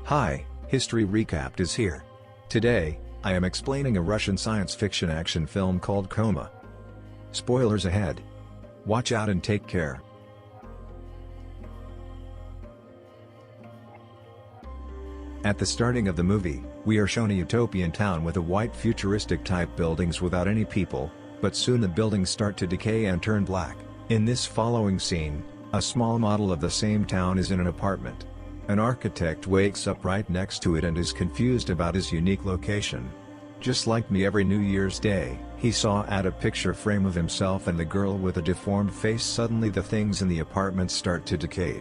Hi, History Recapped is here. Today, I am explaining a Russian science fiction action film called Coma. Spoilers ahead. Watch out and take care. At the starting of the movie, we are shown a utopian town with a white futuristic type buildings without any people, but soon the buildings start to decay and turn black. In this following scene, a small model of the same town is in an apartment. An architect wakes up right next to it and is confused about his unique location. Just like me every New Year's Day, he saw at a picture frame of himself and the girl with a deformed face. Suddenly the things in the apartment start to decay.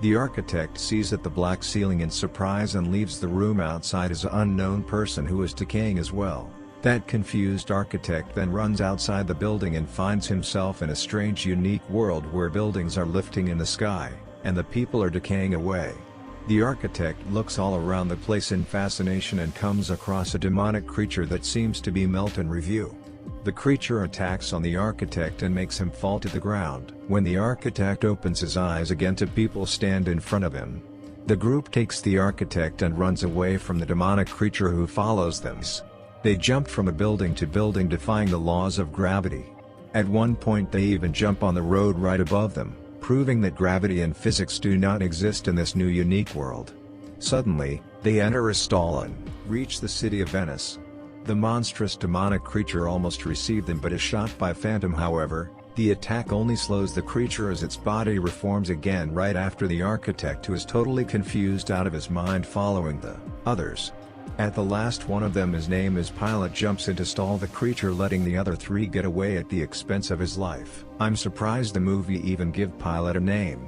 The architect sees at the black ceiling in surprise and leaves the room. Outside is an unknown person who is decaying as well. That confused architect then runs outside the building and finds himself in a strange unique world where buildings are lifting in the sky, and the people are decaying away. The architect looks all around the place in fascination and comes across a demonic creature that seems to be melt in review. The creature attacks on the architect and makes him fall to the ground. When the architect opens his eyes again, two people stand in front of him. The group takes the architect and runs away from the demonic creature who follows them. They jumped from a building to building, defying the laws of gravity. At one point they even jump on the road right above them, proving that gravity and physics do not exist in this new unique world. Suddenly, they enter a stall and reach the city of Venice. The monstrous demonic creature almost received them but is shot by Phantom. However, the attack only slows the creature as its body reforms again right after the architect, who is totally confused out of his mind, following the others. At the last one of them, his name is Pilot, jumps in to stall the creature, letting the other three get away at the expense of his life. I'm surprised the movie even give Pilot a name.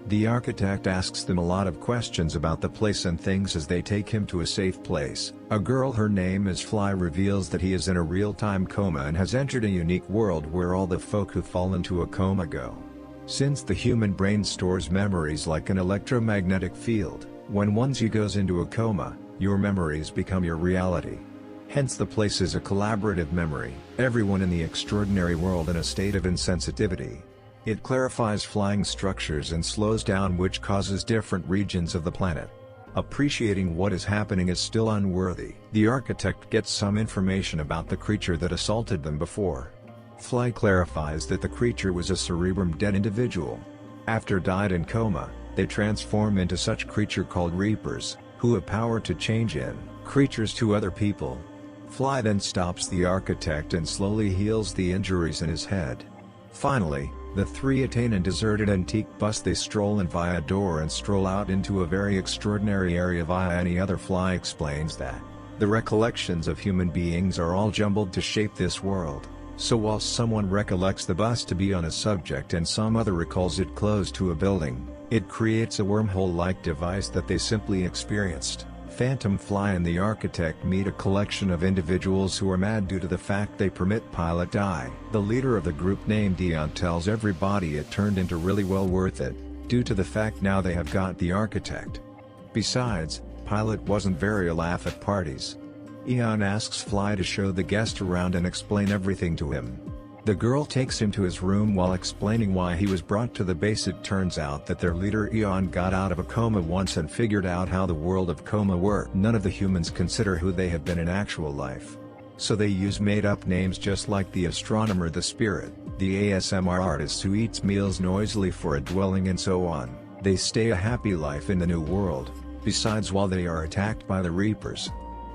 The architect asks them a lot of questions about the place and things as they take him to a safe place. A girl, her name is Fly, reveals that he is in a real-time coma and has entered a unique world where all the folk who fall into a coma go. Since the human brain stores memories like an electromagnetic field, when once you goes into a coma, your memories become your reality. Hence the place is a collaborative memory, everyone in the extraordinary world in a state of insensitivity. It clarifies flying structures and slows down, which causes different regions of the planet. Appreciating what is happening is still unworthy. The architect gets some information about the creature that assaulted them before. Fly clarifies that the creature was a cerebrum dead individual. After died in coma, they transform into such creature called Reapers, who have power to change in creatures to other people. Fly then stops the architect and slowly heals the injuries in his head. Finally, the three attain a deserted antique bus. They stroll in via a door and stroll out into a very extraordinary area via any other. Fly explains that the recollections of human beings are all jumbled to shape this world. So while someone recollects the bus to be on a subject and some other recalls it close to a building, it creates a wormhole-like device that they simply experienced. Phantom, Fly and the architect meet a collection of individuals who are mad due to the fact they permit Pilot die. The leader of the group, named Eon, tells everybody it turned into really well worth it, due to the fact now they have got the architect. Besides, Pilot wasn't very a laugh at parties. Eon asks Fly to show the guest around and explain everything to him. The girl takes him to his room while explaining why he was brought to the base. It turns out that their leader Eon got out of a coma once and figured out how the world of coma worked. None of the humans consider who they have been in actual life. So they use made-up names, just like the astronomer, the spirit, the ASMR artist who eats meals noisily for a dwelling, and so on. They stay a happy life in the new world. Besides, while they are attacked by the Reapers,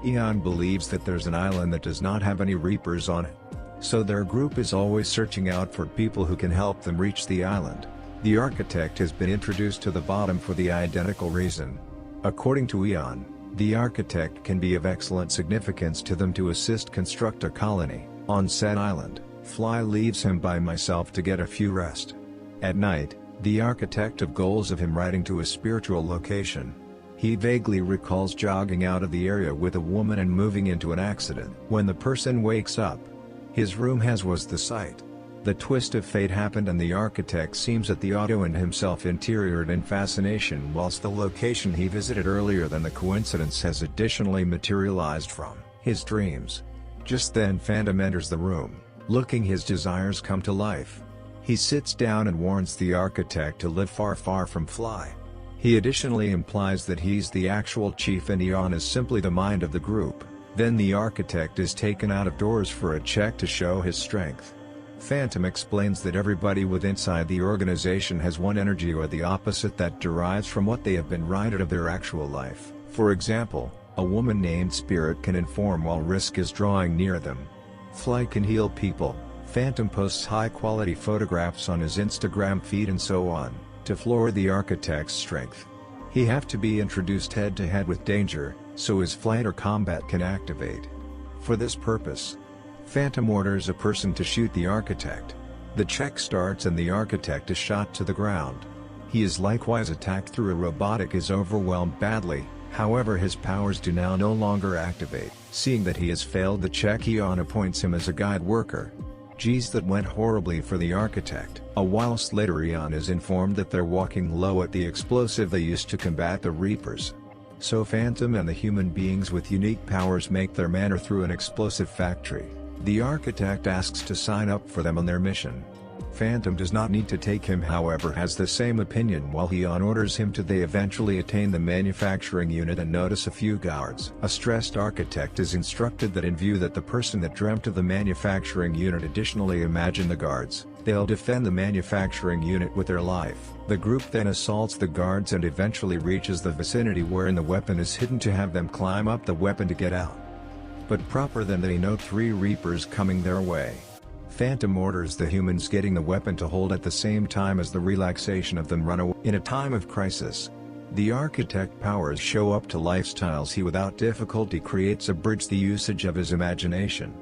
Eon believes that there's an island that does not have any Reapers on it. So their group is always searching out for people who can help them reach the island. The architect has been introduced to the bottom for the identical reason. According to Eon, the architect can be of excellent significance to them to assist construct a colony on said island. Fly leaves him by himself to get a few rest. At night, the architect of goals of him riding to a spiritual location. He vaguely recalls jogging out of the area with a woman and moving into an accident. When the person wakes up, his room was the site. The twist of fate happened and the architect seems at the auto and himself interiored in fascination, whilst the location he visited earlier than the coincidence has additionally materialized from his dreams. Just then Phantom enters the room, looking his desires come to life. He sits down and warns the architect to live far, far from Fly. He additionally implies that he's the actual chief and Eon is simply the mind of the group. Then the architect is taken out of doors for a check to show his strength. Phantom explains that everybody within inside the organization has one energy or the opposite that derives from what they have been right out of their actual life. For example, a woman named Spirit can inform while Risk is drawing near them. Fly can heal people. Phantom posts high-quality photographs on his Instagram feed and so on, to floor the architect's strength. He have to be introduced head-to-head with danger, so his flight or combat can activate. For this purpose, Phantom orders a person to shoot the architect. The check starts and the architect is shot to the ground. He is likewise attacked through a robotic is overwhelmed badly, however his powers do now no longer activate. Seeing that he has failed the check, Eon appoints him as a guide worker. Geez, that went horribly for the architect. A whilst later Eon is informed that they're walking low at the explosive they used to combat the Reapers. So Phantom and the human beings with unique powers make their manner through an explosive factory. The architect asks to sign up for them on their mission. Phantom does not need to take him, however has the same opinion while Eon orders him to. They eventually attain the manufacturing unit and notice a few guards. A stressed architect is instructed that in view that the person that dreamt of the manufacturing unit additionally imagined the guards, they'll defend the manufacturing unit with their life. The group then assaults the guards and eventually reaches the vicinity wherein the weapon is hidden to have them climb up the weapon to get out. But proper then they note 3 Reapers coming their way. Phantom orders the humans getting the weapon to hold at the same time as the relaxation of them run away. In a time of crisis, the architect powers show up to lifestyles he without difficulty creates a bridge the usage of his imagination.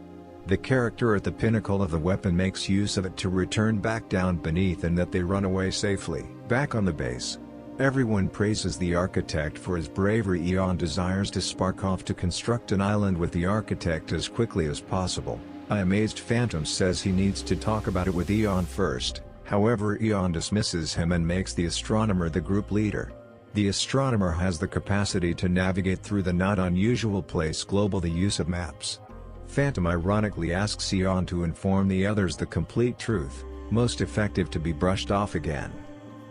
The character at the pinnacle of the weapon makes use of it to return back down beneath and that they run away safely. Back on the base, everyone praises the architect for his bravery. Eon desires to spark off to construct an island with the architect as quickly as possible. A amazed Phantom says he needs to talk about it with Eon first, however Eon dismisses him and makes the astronomer the group leader. The astronomer has the capacity to navigate through the not unusual place global the use of maps. Phantom ironically asks Eon to inform the others the complete truth, most effective to be brushed off again.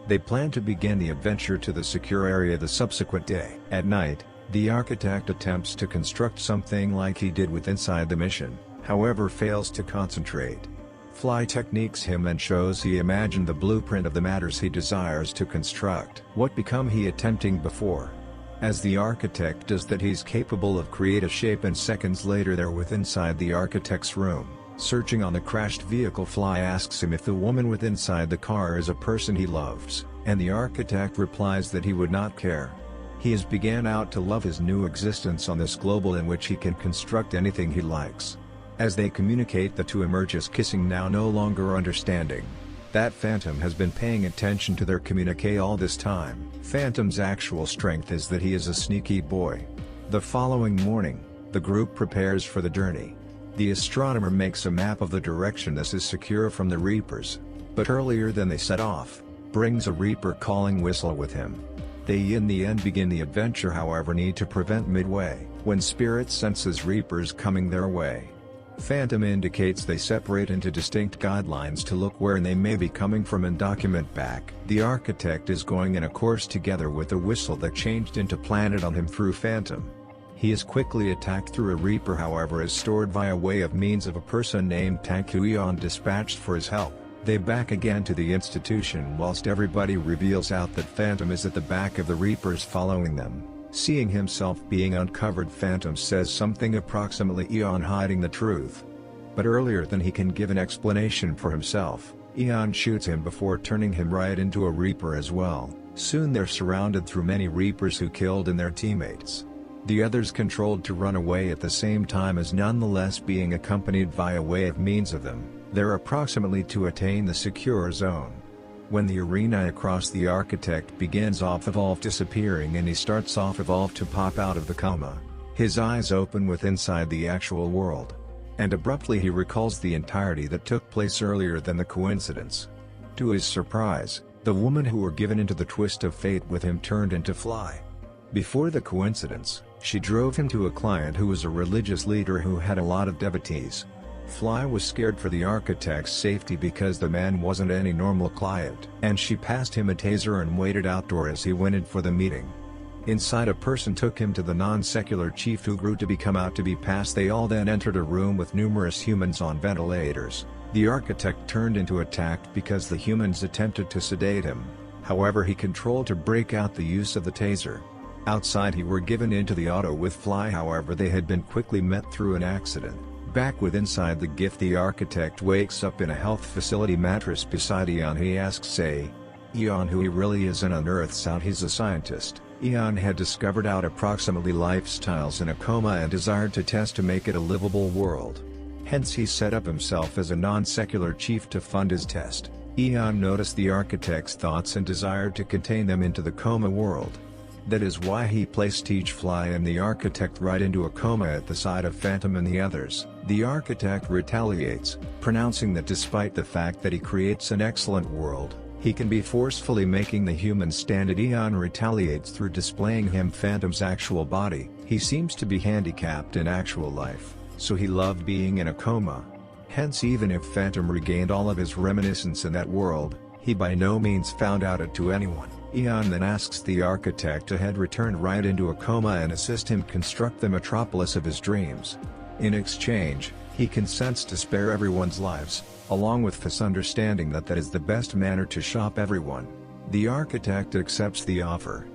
They plan to begin the adventure to the secure area the subsequent day. At night, the architect attempts to construct something like he did with inside the mission, however fails to concentrate. Fly techniques him and shows he imagined the blueprint of the matters he desires to construct. What become he attempting before? As the architect does that he's capable of create a shape and seconds later they're within inside the architect's room. Searching on the crashed vehicle, Fly asks him if the woman with inside the car is a person he loves, and the architect replies that he would not care. He has began out to love his new existence on this global in which he can construct anything he likes. As they communicate, the two emerges kissing, now no longer understanding that Phantom has been paying attention to their communique all this time. Phantom's actual strength is that he is a sneaky boy. The following morning, the group prepares for the journey. The astronomer makes a map of the direction this is secure from the Reapers, but earlier than they set off, brings a Reaper calling whistle with him. They in the end begin the adventure, however need to prevent midway, when Spirit senses Reapers coming their way. Phantom indicates they separate into distinct guidelines to look where they may be coming from and document back. The architect is going in a course together with a whistle that changed into planet on him through Phantom. He is quickly attacked through a Reaper, however is stored via way of means of a person named Tanku Eon dispatched for his help. They back again to the institution whilst everybody reveals out that Phantom is at the back of the Reapers following them. Seeing himself being uncovered, Phantom says something approximately Eon hiding the truth. But earlier than he can give an explanation for himself, Eon shoots him before turning him right into a Reaper as well. Soon they're surrounded through many Reapers who killed in their teammates. The others controlled to run away at the same time as nonetheless being accompanied via way of means of them. They're approximately to attain the secure zone. When the arena across the architect begins off evolve disappearing and he starts off evolve to pop out of the coma. His eyes open with inside the actual world. And abruptly he recalls the entirety that took place earlier than the coincidence. To his surprise, the woman who were given into the twist of fate with him turned into Fly. Before the coincidence, she drove him to a client who was a religious leader who had a lot of devotees. Fly was scared for the architect's safety because the man wasn't any normal client, and she passed him a taser and waited outdoor as he went in for the meeting. Inside, a person took him to the non-secular chief, who grew to become out to be past. They all then entered a room with numerous humans on ventilators. The architect turned into attacked because the humans attempted to sedate him. However, he controlled to break out the use of the taser. Outside, he were given into the auto with Fly, however they had been quickly met through an accident. Back with inside the gift, the architect wakes up in a health facility mattress beside Eon. He asks Eon who he really is and unearths out he's a scientist. Eon had discovered out approximately lifestyles in a coma and desired to test to make it a livable world. Hence he set up himself as a non-secular chief to fund his test. Eon noticed the architect's thoughts and desired to contain them into the coma world. That is why he placed each Fly and the architect right into a coma at the side of Phantom and the others. The architect retaliates, pronouncing that despite the fact that he creates an excellent world, he can be forcefully making the humans stand it. Eon retaliates through displaying him Phantom's actual body. He seems to be handicapped in actual life, so he loved being in a coma. Hence, even if Phantom regained all of his reminiscence in that world, he by no means found out it to anyone. Eon then asks the architect to head returned right into a coma and assist him construct the metropolis of his dreams. In exchange, he consents to spare everyone's lives, along with F's understanding that is the best manner to shop everyone. The architect accepts the offer.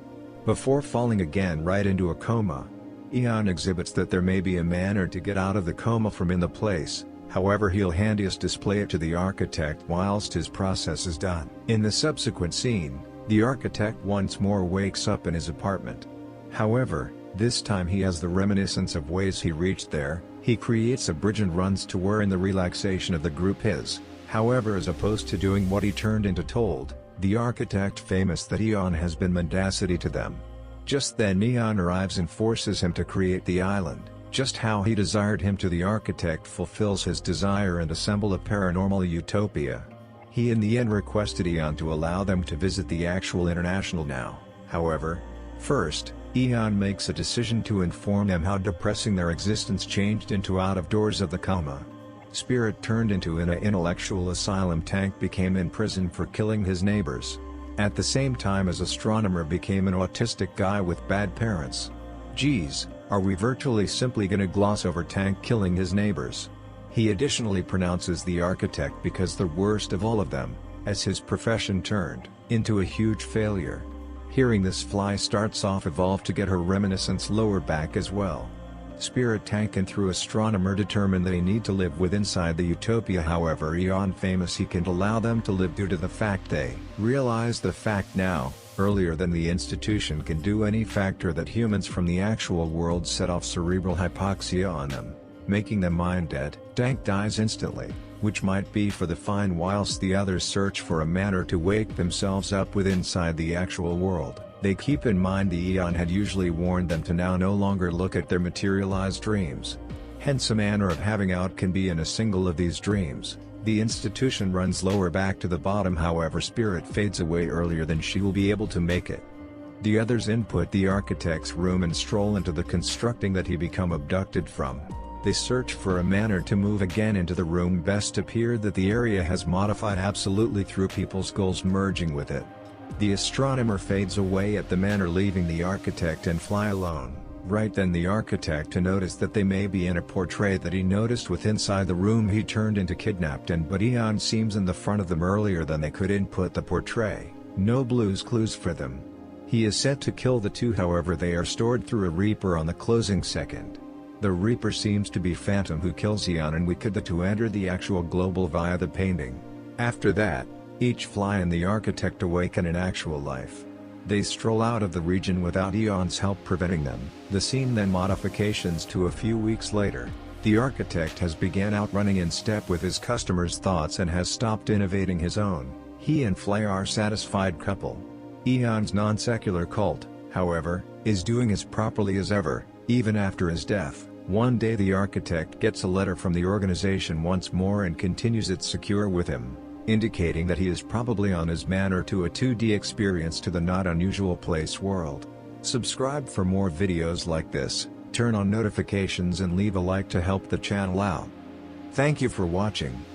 Before falling again right into a coma, Eon exhibits that there may be a manner to get out of the coma from in the place. However, he'll handiest display it to the architect whilst his process is done. In the subsequent scene, the architect once more wakes up in his apartment. However, this time he has the reminiscence of ways he reached there. He creates a bridge and runs to where in the relaxation of the group is. However, as opposed to doing what he turned into told, the architect famous that Eon has been mendacity to them. Just then Eon arrives and forces him to create the island. Just how he desired him to, the architect fulfills his desire and assemble a paranormal utopia. He in the end requested Eon to allow them to visit the actual international now. However, first, Eon makes a decision to inform them how depressing their existence changed into out of doors of the coma. Spirit turned into an intellectual asylum. Tank became in prison for killing his neighbors. At the same time as Astronomer became an autistic guy with bad parents. Geez, are we virtually simply gonna gloss over Tank killing his neighbors? He additionally pronounces the architect because the worst of all of them, as his profession turned into a huge failure. Hearing this, Fly starts off evolve to get her reminiscence lower back as well. Spirit, Tank and through Astronomer determine they need to live with inside the utopia. However, Eon famous he can't allow them to live due to the fact they realize the fact now, earlier than the institution can do any factor that humans from the actual world set off cerebral hypoxia on them, making them mind dead. Tank dies instantly, which might be for the fine, whilst the others search for a manner to wake themselves up with inside the actual world. They keep in mind the Eon had usually warned them to now no longer look at their materialized dreams. Hence a manner of having out can be in a single of these dreams. The institution runs lower back to the bottom. However, Spirit fades away earlier than she will be able to make it. The others input the architect's room and stroll into the constructing that he become abducted from. They search for a manner to move again into the room. Best appear that the area has modified absolutely through people's goals merging with it. The Astronomer fades away at the manor, leaving the architect and Fly alone. Right then the architect to notice that they may be in a portrait that he noticed with inside the room he turned into kidnapped but Eon seems in the front of them earlier than they could input the portrait. No blues clues for them. He is set to kill the two, however they are stored through a Reaper on the closing second. The Reaper seems to be Phantom who kills Eon and we could the two enter the actual global via the painting. After that, each Fly and the architect awaken in actual life. They stroll out of the region without Eon's help preventing them. The scene then modifications to a few weeks later. The architect has began outrunning in step with his customers' thoughts and has stopped innovating his own. He and Fly are satisfied couple. Eon's non-secular cult, however, is doing as properly as ever, even after his death. One day the architect gets a letter from the organization once more and continues it secure with him, indicating that he is probably on his manner to a 2D experience to the not unusual place world. Subscribe for more videos like this, turn on notifications and leave a like to help the channel out. Thank you for watching.